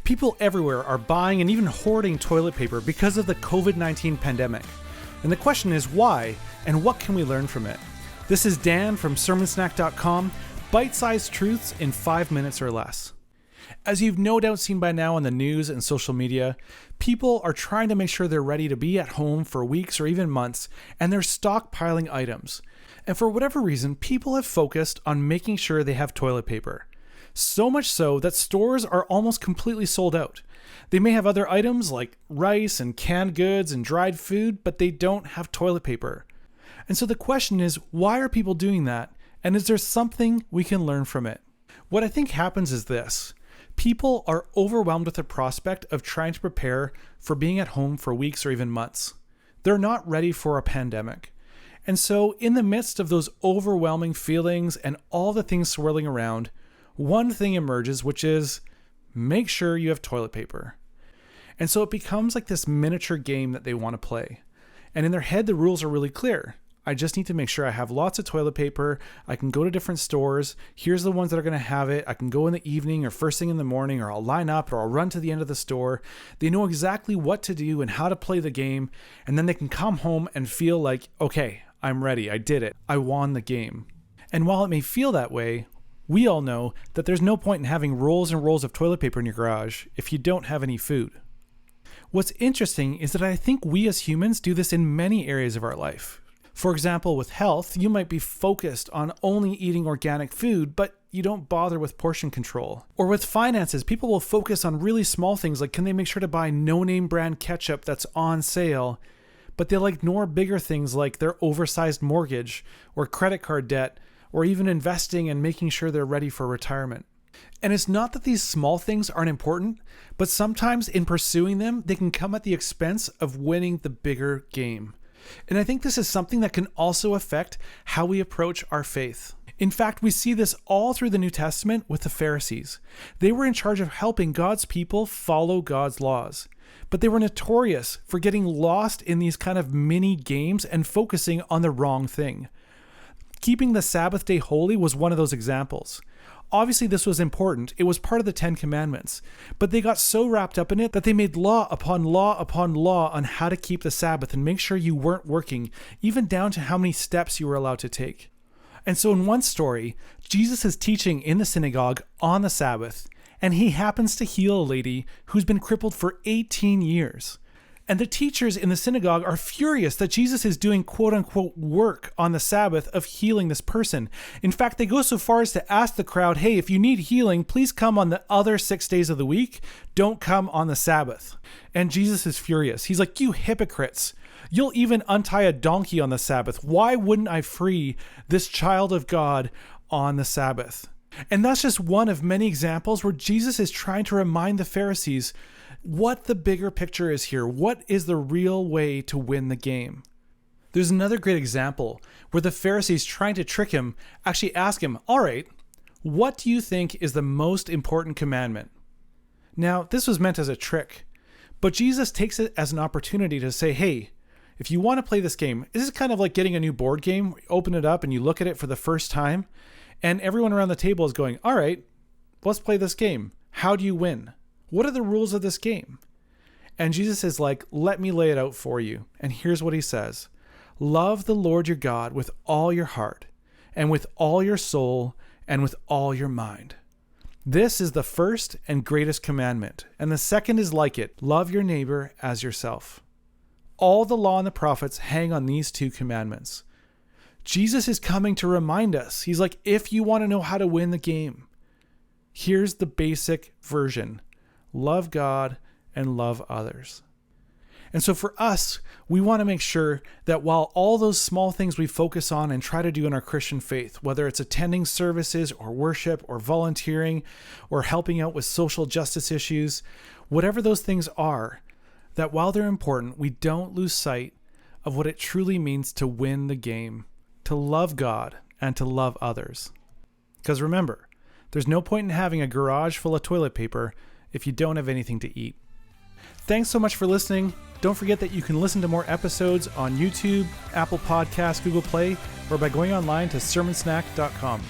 People everywhere are buying and even hoarding toilet paper because of the COVID-19 pandemic. And the question is why, and what can we learn from it? This is Dan from sermonsnack.com, bite-sized truths in 5 minutes or less. As you've no doubt seen by now on the news and social media, people are trying to make sure they're ready to be at home for weeks or even months, and they're stockpiling items. And for whatever reason, people have focused on making sure they have toilet paper. So much so that stores are almost completely sold out. They may have other items like rice and canned goods and dried food, but they don't have toilet paper. And so the question is, why are people doing that? And is there something we can learn from it? What I think happens is this. People are overwhelmed with the prospect of trying to prepare for being at home for weeks or even months. They're not ready for a pandemic. And so in the midst of those overwhelming feelings and all the things swirling around, one thing emerges, which is make sure you have toilet paper. And so it becomes like this miniature game that they want to play. And in their head, the rules are really clear. I just need to make sure I have lots of toilet paper. I can go to different stores. Here's the ones that are going to have it. I can go in the evening or first thing in the morning, or I'll line up or I'll run to the end of the store. They know exactly what to do and how to play the game. And then they can come home and feel like, okay, I'm ready. I did it. I won the game. And while it may feel that way, we all know that there's no point in having rolls and rolls of toilet paper in your garage if you don't have any food. What's interesting is that I think we as humans do this in many areas of our life. For example, with health, you might be focused on only eating organic food, but you don't bother with portion control. Or with finances, people will focus on really small things like can they make sure to buy no-name brand ketchup that's on sale, but they'll ignore bigger things like their oversized mortgage or credit card debt, or even investing and making sure they're ready for retirement. And it's not that these small things aren't important, but sometimes in pursuing them, they can come at the expense of winning the bigger game. And I think this is something that can also affect how we approach our faith. In fact, we see this all through the New Testament with the Pharisees. They were in charge of helping God's people follow God's laws, but they were notorious for getting lost in these kind of mini games and focusing on the wrong thing. Keeping the Sabbath day holy was one of those examples. Obviously, this was important. It was part of the 10 Commandments. But they got so wrapped up in it that they made law upon law upon law on how to keep the Sabbath and make sure you weren't working, even down to how many steps you were allowed to take. And so in one story, Jesus is teaching in the synagogue on the Sabbath, and he happens to heal a lady who's been crippled for 18 years. And the teachers in the synagogue are furious that Jesus is doing quote-unquote work on the Sabbath of healing this person. In fact, they go so far as to ask the crowd, hey, if you need healing, please come on the other 6 days of the week. Don't come on the Sabbath. And Jesus is furious. He's like, you hypocrites. You'll even untie a donkey on the Sabbath. Why wouldn't I free this child of God on the Sabbath? And that's just one of many examples where Jesus is trying to remind the Pharisees what the bigger picture is here. What is the real way to win the game? There's another great example where the Pharisees, trying to trick him, actually ask him, all right, what do you think is the most important commandment? Now, this was meant as a trick, but Jesus takes it as an opportunity to say, hey, if you want to play this game, this is kind of like getting a new board game. You open it up and you look at it for the first time, and everyone around the table is going, all right, let's play this game. How do you win? What are the rules of this game? And Jesus is like, let me lay it out for you. And here's what he says. Love the Lord your God with all your heart and with all your soul and with all your mind. This is the first and greatest commandment. And the second is like it. Love your neighbor as yourself. All the law and the prophets hang on these 2 commandments. Jesus is coming to remind us. He's like, if you want to know how to win the game, here's the basic version. Love God and love others. And so for us, we want to make sure that while all those small things we focus on and try to do in our Christian faith, whether it's attending services or worship or volunteering or helping out with social justice issues, whatever those things are, that while they're important, we don't lose sight of what it truly means to win the game, to love God and to love others. Because remember, there's no point in having a garage full of toilet paper if you don't have anything to eat. Thanks so much for listening. Don't forget that you can listen to more episodes on YouTube, Apple Podcasts, Google Play, or by going online to sermonsnack.com.